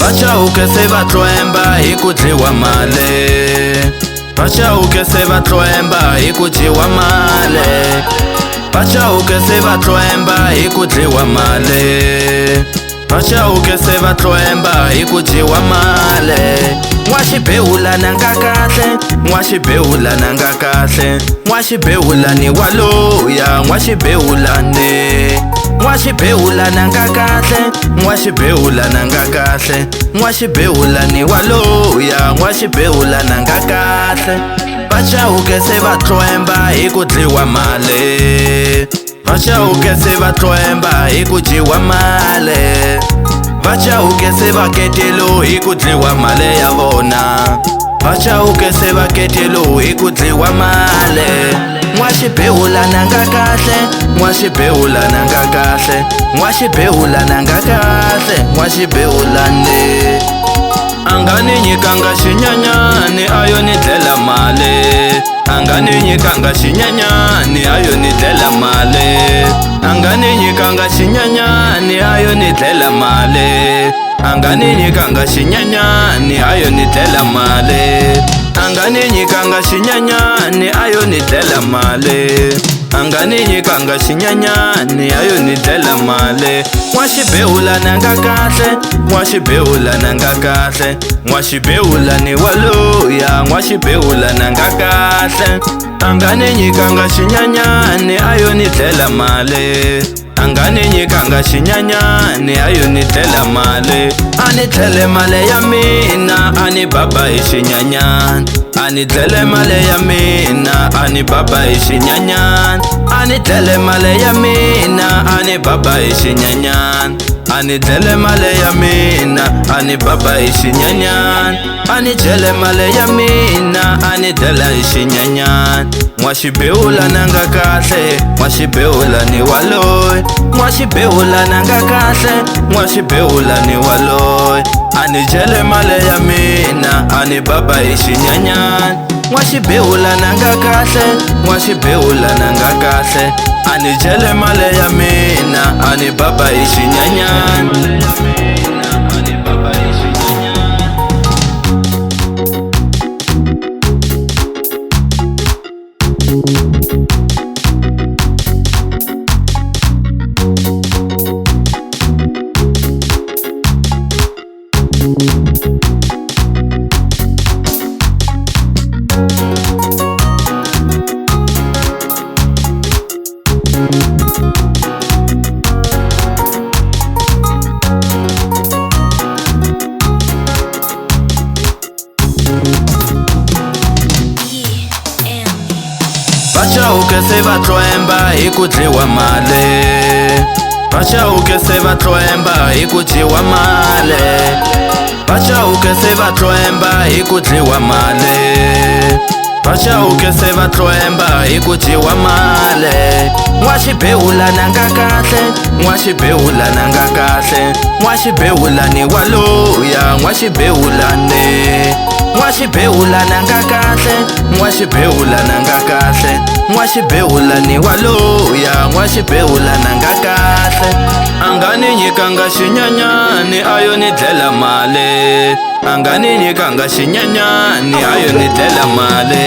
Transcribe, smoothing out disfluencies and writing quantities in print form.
Vachauke se vatloemba hi ku dyiwa mali. Vachauke se vatloemba hi ku dyiwa mali. Vachauke se vatloemba hi ku dyiwa mali. Vachauke se vatloemba hi ku dyiwa mali. N'waxibehula nanga kahle, n'waxibehula nanga kahle, n'waxibehula ni waloya, n'waxibehula ni. N'waxibehula nanga kahle, n'waxibehula nanga kahle, n'waxibehula ni waloya, n'waxibehula nanga kahle. Vachauke se vatloemba hi ku dyiwa mali. Vachauke se vatloemba hi ku dyiwa mali. Vachauke se vaketelo hi ku dyiwa mali ya vona. Vachauke se vaketelo hi ku dyiwa mali. N'waxibehula nanga kahle, n'waxibehula nanga kahle, n'waxibehula nanga kahle, n'waxibehula ni. Anga ni nyikanga xinyanyani ayo ni dlela mali. Anga ni nyikanga xinyanyani ayo ni dlela mali. Anga ni nyikanga xinyanyani ayo ni dlela mali. Anga ni nyikanga xinyanyani ayo ni dlela mali. Anga ni nyikanga xinyanyani ayo ni dlela mali. Anga ni nyikanga xinyanyani ayo ni dlela mali. N'waxibehula nanga kahle, n'waxibehula nanga kahle, n'waxibehula ni waloya, n'waxibehula nanga kahle. Anga ni nyikanga xinyanyani ayo ni dlela mali. Anga ni nyikanga xinyanyani ayo ni dlela mali. Ani dlele mali ya mina, ani baba hi xinyanyani. Ani dlele mali ya mina, ani baba hi xinyanyani. Ani dlele mali ya mina, ani baba hi xinyanyani. Ani dlele mali ya mina, ani baba hi xinyanyani. Ani dlele mali ya mina, ani dlela hi xinyanyani. N'waxibehula nanga kahle, n'waxibehula ni waloyi. N'waxibehula nanga kahle, n'waxibehula ni waloyi. Ani dlele mali ya mina, ani baba hi xinyanyani. N'waxibehula nanga kahle, n'waxibehula nanga kahle, ani dlele mali ya mina, ani baba hi xinyanyani. Vachauke se vatloemba hi ku dyiwa mali. Vachauke se vatloemba hi ku dyiwa mali. Vachauke se vatloemba hi ku dyiwa mali. Vachauke se vatloemba hi ku dyiwa mali. N'waxibehula nanga kahle, n'waxibehula nanga kahle, n'waxibehula ni waloya, n'waxibehula ni. N'waxibehula nanga kahle, n'waxibehula nanga kahle, n'waxibehula ni waloya, n'waxibehula nanga kahle. Anga ni nyikanga xinyanyani ayo ni dlela mali. Anga ni nyikanga xinyanyani ayo ni dlela mali.